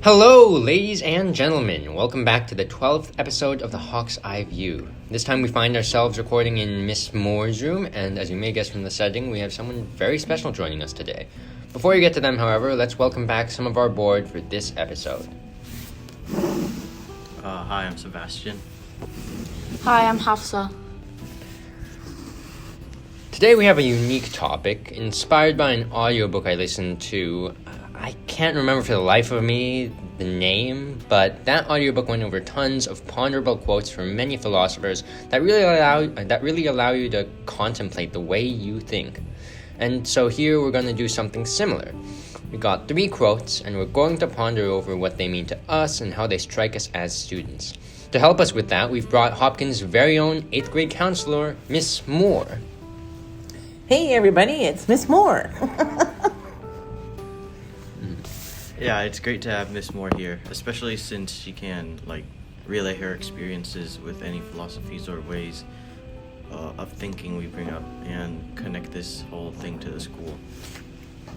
Hello, ladies and gentlemen. Welcome back to the 12th episode of the Hawk's Eye View. This time we find ourselves recording in Miss Moore's room, and as you may guess from the setting, we have someone very special joining us today. Before we get to them, however, let's welcome back some of our board for this episode. Hi, I'm Sebastian. Hi, I'm Hafsa. Today we have a unique topic, inspired by an audiobook I listened to. I can't remember for the life of me the name, but that audiobook went over tons of ponderable quotes from many philosophers that really allow you to contemplate the way you think. And so here we're going to do something similar. We got 3 quotes, and we're going to ponder over what they mean to us and how they strike us as students. To help us with that, we've brought Hopkins' very own 8th grade counselor, Miss Moore. Hey everybody, it's Miss Moore. Yeah, it's great to have Miss Moore here, especially since she can relay her experiences with any philosophies or ways of thinking we bring up and connect this whole thing to the school.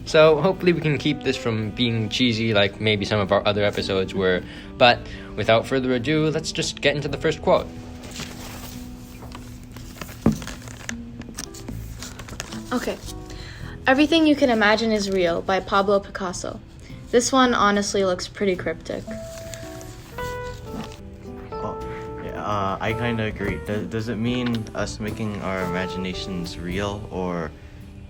So hopefully we can keep this from being cheesy like maybe some of our other episodes were. But without further ado, let's just get into the first quote. Okay. Everything You Can Imagine is Real by Pablo Picasso. This one honestly looks pretty cryptic. I kind of agree. Does it mean us making our imaginations real, or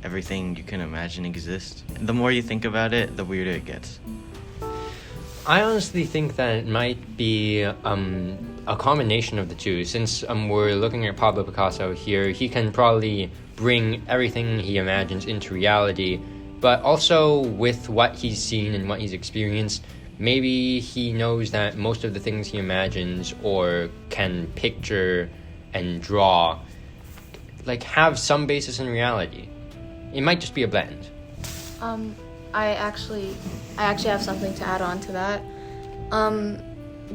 everything you can imagine exists? The more you think about it, the weirder it gets. I honestly think that it might be a combination of the two. Since we're looking at Pablo Picasso here, he can probably bring everything he imagines into reality, but also with what he's seen and what he's experienced, maybe he knows that most of the things he imagines or can picture and draw have some basis in reality. It might just be a blend. I actually have something to add on to that.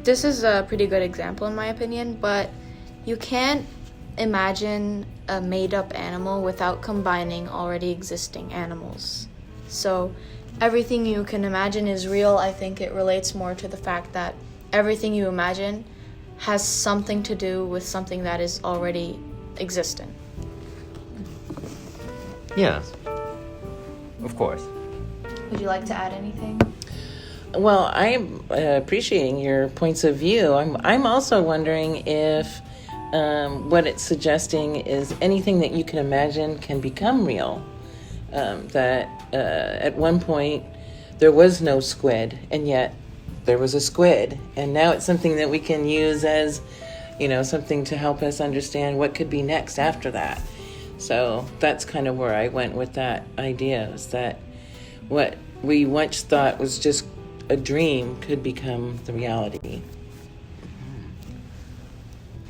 This is a pretty good example in my opinion, but you can't imagine a made-up animal without combining already existing animals. So everything you can imagine is real. I think it relates more to the fact that everything you imagine has something to do with something that is already existent. Yeah, of course. Would you like to add anything? Well, I'm appreciating your points of view. I'm also wondering if what it's suggesting is anything that you can imagine can become real. That at one point there was no squid, and yet there was a squid, and now it's something that we can use as, something to help us understand what could be next after that. So that's kind of where I went with that idea, is that what we once thought was just a dream could become the reality.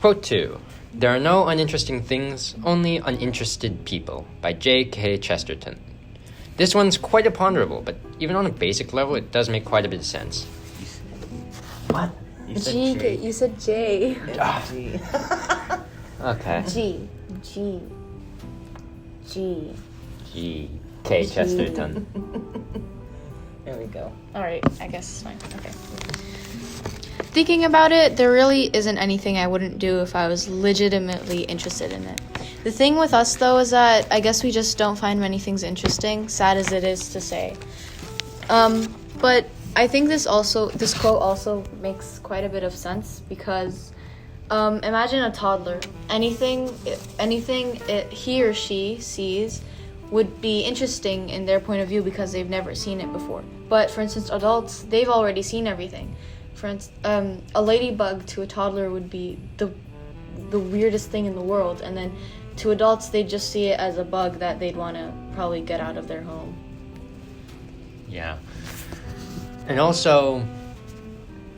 Quote 2. There are no uninteresting things, only uninterested people, by J.K. Chesterton. This one's quite ponderable, but even on a basic level, it does make quite a bit of sense. What? You said J. You said J. Okay. G. J.K. Chesterton. There we go. Alright, I guess it's fine. Okay. Thinking about it, there really isn't anything I wouldn't do if I was legitimately interested in it. The thing with us, though, is that I guess we just don't find many things interesting, sad as it is to say. But I think this quote also makes quite a bit of sense, because imagine a toddler. Anything he or she sees would be interesting in their point of view because they've never seen it before. But for instance, adults, they've already seen everything. For instance, a ladybug to a toddler would be the weirdest thing in the world, and then to adults, they just see it as a bug that they'd want to probably get out of their home. Yeah. And also,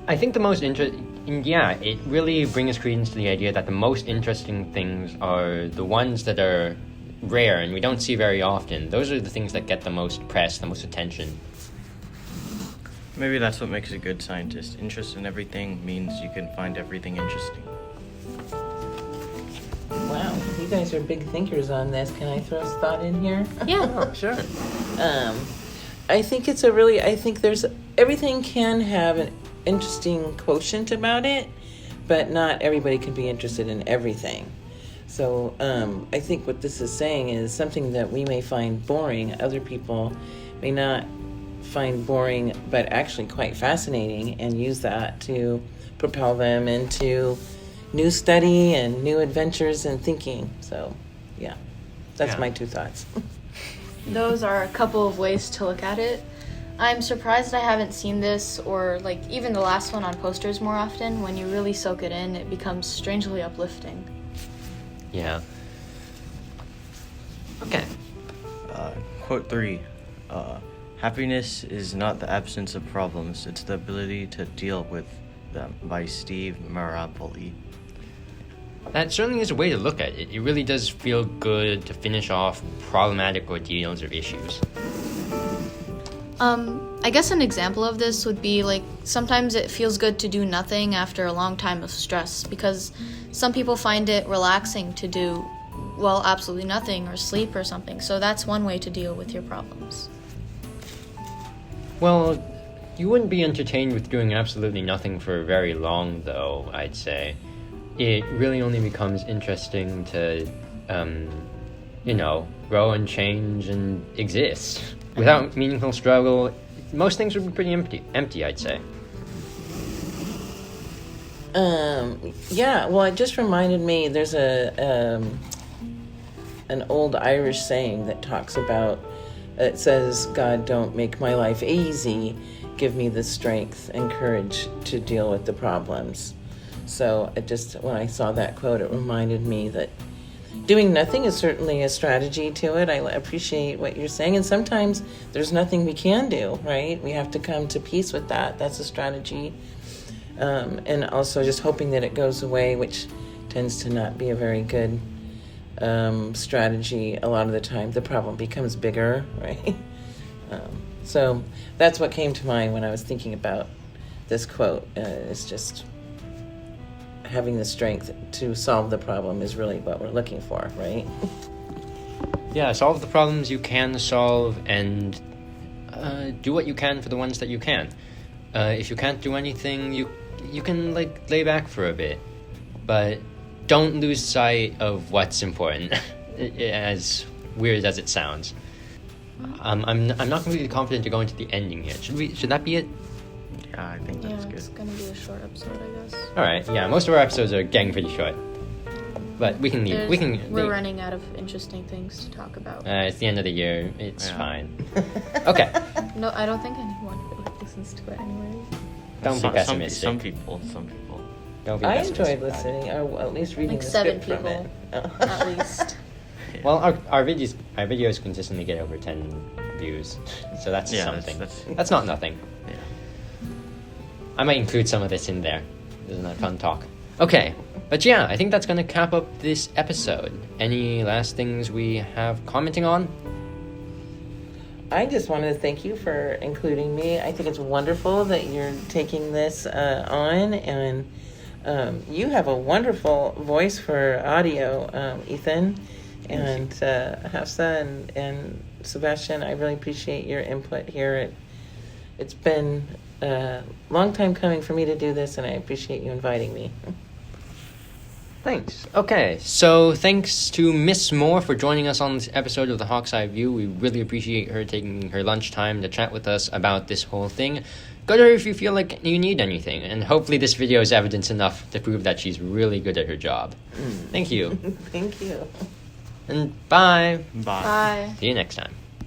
I think it really brings credence to the idea that the most interesting things are the ones that are rare and we don't see very often. Those are the things that get the most press, the most attention. Maybe that's what makes a good scientist. Interest in everything means you can find everything interesting. Wow, you guys are big thinkers on this. Can I throw a thought in here? Yeah. Oh, sure. I think there's everything can have an interesting quotient about it, but not everybody can be interested in everything. So I think what this is saying is something that we may find boring, other people may not find boring, but actually quite fascinating, and use that to propel them into new study and new adventures and thinking. So, yeah, that's Yeah. my 2 thoughts. Those are a couple of ways to look at it. I'm surprised I haven't seen this, or like even the last one on posters more often. When you really soak it in, it becomes strangely uplifting. Yeah. Okay. Quote 3. Happiness is not the absence of problems, it's the ability to deal with them, by Steve Maraboli. That certainly is a way to look at it. It really does feel good to finish off problematic ordeals or issues. I guess an example of this would be like sometimes it feels good to do nothing after a long time of stress, because some people find it relaxing to do, well, absolutely nothing or sleep or something. So that's one way to deal with your problems. Well, you wouldn't be entertained with doing absolutely nothing for very long, though, I'd say. It really only becomes interesting to, grow and change and exist. Without meaningful struggle, most things would be pretty empty, I'd say. Yeah, well, it just reminded me, there's an old Irish saying that talks about, it says, God, don't make my life easy, give me the strength and courage to deal with the problems. So when I saw that quote, it reminded me that doing nothing is certainly a strategy to it. I appreciate what you're saying. And sometimes there's nothing we can do, right? We have to come to peace with that. That's a strategy. And also just hoping that it goes away, which tends to not be a very good strategy. A lot of the time, the problem becomes bigger, right? So that's what came to mind when I was thinking about this quote. It's just having the strength to solve the problem is really what we're looking for, right? Yeah, solve the problems you can solve and do what you can for the ones that you can. If you can't do anything, you can lay back for a bit, but don't lose sight of what's important. As weird as it sounds. I'm not completely confident to go into the ending here. Should that be it? Yeah, I think that's good. It's gonna be a short episode, I guess. All right. Yeah, most of our episodes are getting pretty short, but we can leave. We're running out of interesting things to talk about. It's the end of the year. It's fine. Okay. No, I don't think anyone really listens to it anyway. Don't be pessimistic. Some people. Don't be I pessimistic enjoyed about it. listening, or at least reading Like the 7 script from people, it. at least. Well, our videos consistently get over 10 views, so that's something. That's not nothing. Yeah. I might include some of this in there. Isn't that fun talk? Okay, but yeah, I think that's going to cap up this episode. Any last things we have commenting on? I just wanted to thank you for including me. I think it's wonderful that you're taking this on, and you have a wonderful voice for audio, Ethan, and Hafsa and Sebastian. I really appreciate your input here. It's been a long time coming for me to do this, and I appreciate you inviting me. Thanks. Okay, so thanks to Miss Moore for joining us on this episode of the Hawk's Eye View. We really appreciate her taking her lunchtime to chat with us about this whole thing. Go to her if you feel like you need anything, and hopefully this video is evidence enough to prove that she's really good at her job. Thank you. Thank you. And bye. Bye. Bye. See you next time.